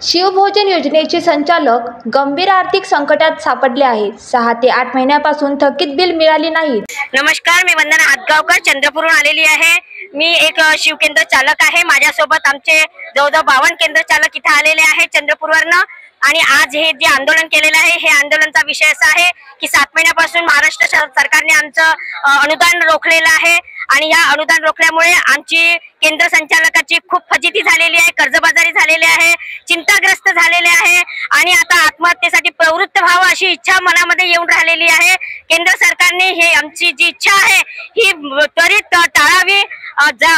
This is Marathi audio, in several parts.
शिवभोजन योजनेचे संचालक गंभीर आर्थिक संकटात सापडले आहेत। 6 ते 8 महिन्यापासून थकीत बिल मिळाली नाहीत। नमस्कार, मी वंदना हातगावकर चंद्रपूरहून आलेली आहे। मी एक शिवकेंद्र चालक आहे। माझ्यासोबत आमचे जवळजवळ 52 केंद्र चालक इथे आलेले आहेत चंद्रपूरवरनं। आणि आज हे जे आंदोलन केलेलं आहे, हे आंदोलनाचा विषय असा आहे की 7 महिन्यापासून महाराष्ट्र सरकारने आमचं अनुदान रोखलेलं आहे आणि या अनुदान रोखल्यामुळे आमची केंद्र संचालकाची खूप फजिती झालेली आहे, कर्जबाजारी झालेली आहे, चिंताग्रस्त झालेले आहे आणि आता आत्महत्येसाठी प्रवृत्त व्हावं अशी इच्छा मनामध्ये येऊन राहिलेली आहे। केंद्र सरकारने हे आमची जी इच्छा आहे ही त्वरित टाळावी।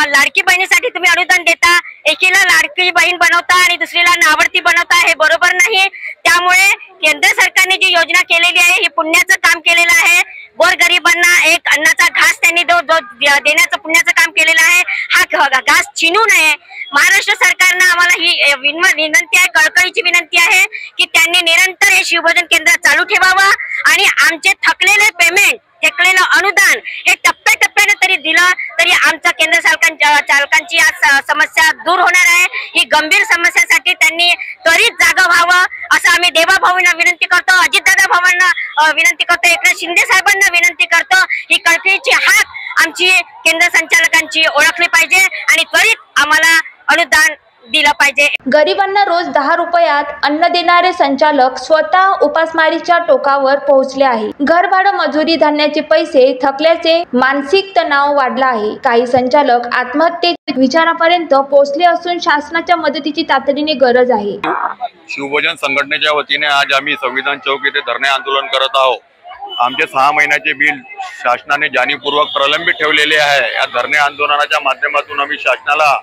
लाडकी बहिणीसाठी तुम्ही अनुदान देता, एकीला लाडकी बहीण बनवता आणि दुसरीला नावडती बनवता, हे बरोबर नाही। त्यामुळे केंद्र सरकारने जी योजना केलेली आहे ही पुण्याचं काम केलेलं आहे। गोरगरिबांना एक अन्नाचा घास त्यांनी देण्याचं पुण्याचं काम केलेलं आहे। हा घास चिनू नये। महाराष्ट्र सरकारने आम्हाला ही विनंती आहे, कळकळीची विनंती आहे की त्यांनी निरंतर हे शिवभोजन केंद्र चालू ठेवावं आणि आमचे थकलेले पेमेंट, थकलेलं अनुदान हे टप्प्याटप्प्याने तरी दिलं तरी आमच्या केंद्र चालकांची आज समस्या दूर होणार आहे। ही गंभीर समस्यासाठी त्यांनी त्वरित जागा व्हावं असं आम्ही देवा भाऊंना विनंती करतो, अजितदादा भावांना विनंती करतो, एकनाथ शिंदे साहेबांना विनंती करतो। ही कळकळीची हाक आमची केंद्र संचालकांची ओळखली पाहिजे आणि त्वरित आम्हाला अनुदान दिलं पाहिजे। गरिबांना रोज 10 रुपयात अन्न देणारे संचालक स्वतः उपासमारीच्या टोकावर पोहोचले आहे। घरभाडं, मजुरी, धान्याचे पैसे थकल्याचे मानसिक तणाव वाढला आहे। काही संचालक आत्महत्येच्या विचारापर्यंत पोहोचले असून शासनाच्या मदतीची तातडीने गरज आहे। शिवभोजन संघटनेच्या वतीने आज आम्ही संविधान चौक येथे धरणे आंदोलन करत आहोत। आमचे 6 महिन्याचे बिल शासनाने जाणीवपूर्वक प्रलंबित ठेवलेले आहे। या धरणे आंदोलनाच्या माध्यमातून आम्ही शासनाला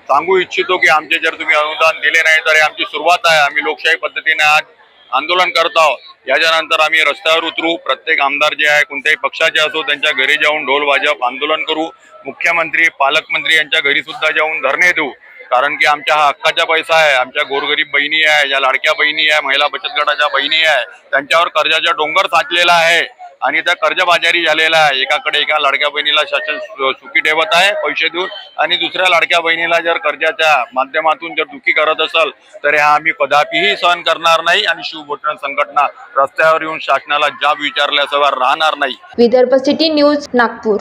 सांगू इच्छितो की आमचे जर तुम्ही अनुदान दिले नाही तर आमची सुरुवात आहे। आम्ही लोकशाही पद्धतीने आज आंदोलन करत आहोत। याच्यानंतर आम्ही रस्त्यावर उतरू, प्रत्येक आमदार जे आहे कोणत्याही पक्षाचे असो त्यांच्या घरी जाऊन ढोल वाजप आंदोलन करू। मुख्यमंत्री, पालकमंत्री यांच्या घरी सुद्धा जाऊन धरणे देऊ, कारण की आमच्या हा हक्काचा पैसा आहे। आमच्या गोरगरीब बहिणी आहे, ज्या लाडक्या बहिणी आहे, महिला बचत गटाच्या बहिणी आहे, त्यांच्यावर कर्जाचा डोंगर साचलेला आहे आणि त्या कर्जबाजारी झालेला आहे। एकाकडे एका लाडक्या बहिणीला शासन सुखी ठेवत आहे पैसे देऊन आणि दुसऱ्या लाडक्या बहिणीला जर कर्जाच्या माध्यमातून जर दुखी करत असेल तर हा आम्ही कदापिही सहन करणार नाही आणि शिवभोजन संघटना रस्त्यावर येऊन शासनाला जाब विचारल्याशिवाय राहणार नाही। Vidarbha city news, Nagpur.